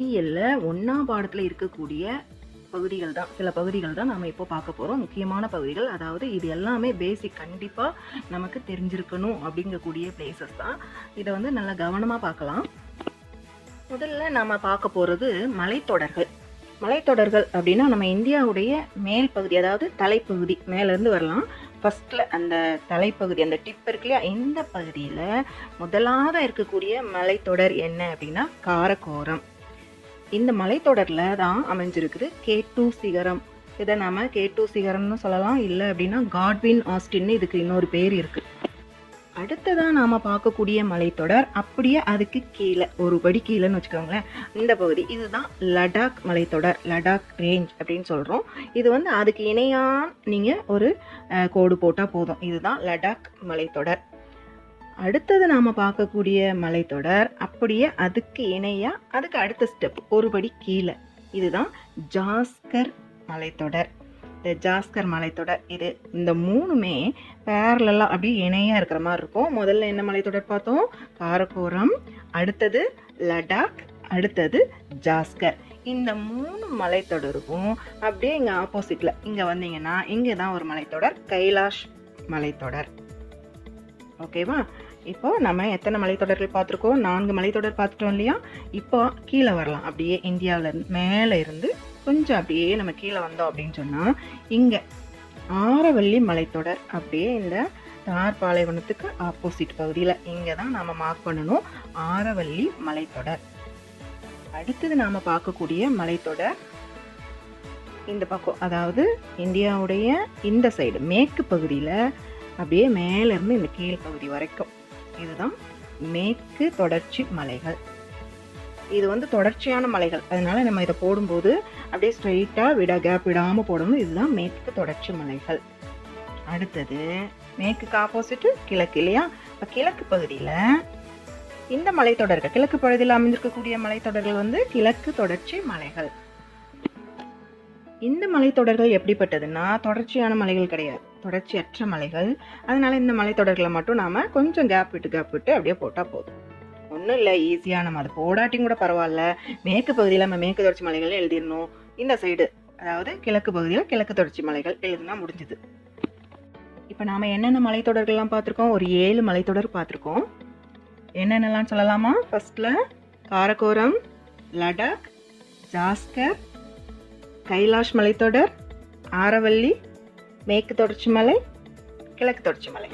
பொறியியல்ல 1ஆம் பாடத்துல இருக்கக்கூடிய சில பகுதிகள் தான் நாம இப்போ பார்க்க போறோம். முக்கியமான பகுதிகள். அதாவது இது எல்லாமே பேசிக் கண்டிப்பா நமக்கு தெரிஞ்சிருக்கணும் அப்படிங்கக்கூடிய பிளேசஸ் தான். இத வந்து நல்லா கவனமா பார்க்கலாம். முதல்ல நாம பார்க்க போறது மலைத்தொடர்கள். மலைத்தொடர்கள் அப்படின்னா நம்ம இந்தியாவுடைய மேல் பகுதி, அதாவது தலைப்பகுதி மேல இருந்து வரலாம். ஃபர்ஸ்ட்ல அந்த தலைப்பகுதி, அந்த டிப் இருக்கு இல்லையா, இந்த பகுதியில முதலாவது இருக்கக்கூடிய மலைத்தொடர் என்ன அப்படின்னா காரக்கோரம். இந்த மலைத்தொடர்ல தான் அமைஞ்சிருக்குது K2 சிகரம். இதை நாம K2 சிகரம்னு சொல்லலாம். இல்லை அப்படின்னா காட்வின் ஆஸ்டின்னு இதுக்கு இன்னொரு பேர் இருக்கு. அடுத்ததான் நாம பார்க்கக்கூடிய மலைத்தொடர் அப்படியே அதுக்கு கீழே ஒரு படி கீழேன்னு வச்சுக்கோங்களேன், இந்த பகுதி இதுதான் லடாக் மலைத்தொடர், லடாக் ரேஞ்ச் அப்படின்னு சொல்றோம். இது வந்து அதுக்கு இணையா நீங்க ஒரு கோடு போட்டா போதும். இதுதான் லடாக் மலைத்தொடர். அடுத்தது நாம பார்க்கக்கூடிய மலைத்தொடர் அப்படியே அதுக்கு இணையா அதுக்கு அடுத்த ஸ்டெப் ஒரு படி கீழே, இதுதான் ஜாஸ்கர் மலைத்தொடர். இந்த ஜாஸ்கர் மலைத்தொடர் இது இந்த மூணுமே பேரலா அப்படியே இணையா இருக்கிற மாதிரி இருக்கும். முதல்ல என்ன மலைத்தொடர் பார்த்தோம்? காரக்கோரம், அடுத்தது லடாக், அடுத்தது ஜாஸ்கர். இந்த மூணு மலைத்தொடருக்கும் அப்படியே இங்க ஆப்போசிட்ல இங்க வந்தீங்கன்னா இங்கதான் ஒரு மலைத்தொடர், கைலாஷ் மலைத்தொடர். ஓகேவா? இப்போ நம்ம எத்தனை மலைத்தொடர்கள் பார்த்துருக்கோம்? 4 மலைத்தொடர் பார்த்துட்டோம் இல்லையா? இப்போ கீழே வரலாம். அப்படியே இந்தியாவில் மேலே இருந்து கொஞ்சம் அப்படியே நம்ம கீழே வந்தோம் அப்படின்னு சொன்னா இங்க ஆரவல்லி மலைத்தொடர். அப்படியே இந்த தார் பாலைவனத்துக்கு ஆப்போசிட் பகுதியில் இங்கே தான் நாம மார்க் பண்ணணும், ஆரவல்லி மலைத்தொடர். அடுத்தது நாம பார்க்கக்கூடிய மலைத்தொடர் இந்த பக்கம், அதாவது இந்தியாவுடைய இந்த சைடு மேற்கு பகுதியில் அப்படியே மேல இருந்து இந்த கீழ் பகுதி வரைக்கும், இதுதான் மேற்கு தொடர்ச்சி மலைகள். இது வந்து தொடர்ச்சியான மலைகள், அதனால நம்ம இதை போடும்போது அப்படியே ஸ்ட்ரெயிட்டா கேப் விடாம போடணும். இதுதான் மேற்கு தொடர்ச்சி மலைகள். அடுத்தது மேற்குக்கு ஆப்போசிட் கிழக்கு இல்லையா? இப்ப கிழக்கு பகுதியில இந்த மலைத்தொடர்கள், கிழக்கு பகுதியில் அமைந்திருக்கக்கூடிய மலைத்தொடர்கள் வந்து கிழக்கு தொடர்ச்சி மலைகள். இந்த மலைத்தொடர்கள் எப்படிப்பட்டதுன்னா தொடர்ச்சியான மலைகள் கிடையாது, தொடர்ச்சியற்ற மலைகள். அதனால இந்த மலைத்தொடர்களை மட்டும் நாம கொஞ்சம் கேப் விட்டு அப்படியே போட்டா போதும். ஒன்றும் இல்லை, ஈஸியாக நம்ம அதை போடாட்டியும் கூட பரவாயில்ல. மேற்கு பகுதியில் நம்ம மேற்கு தொடர்ச்சி மலைகள் எழுதிடணும், இந்த சைடு அதாவது கிழக்கு பகுதியில் கிழக்கு தொடர்ச்சி மலைகள் எழுதுனா முடிஞ்சுது. இப்போ நாம என்னென்ன மலைத்தொடர்கள்லாம் பார்த்துருக்கோம்? ஒரு 7 மலைத்தொடர் பார்த்துருக்கோம். என்னென்னலாம் சொல்லலாமா? ஃபர்ஸ்ட்ல காரக்கோரம், லடாக், ஜாஸ்கர், கைலாஷ் மலைத்தொடர், ஆரவல்லி, மேற்கு தொடர்ச்சி மலை, கிழக்கு தொடர்ச்சி மலை.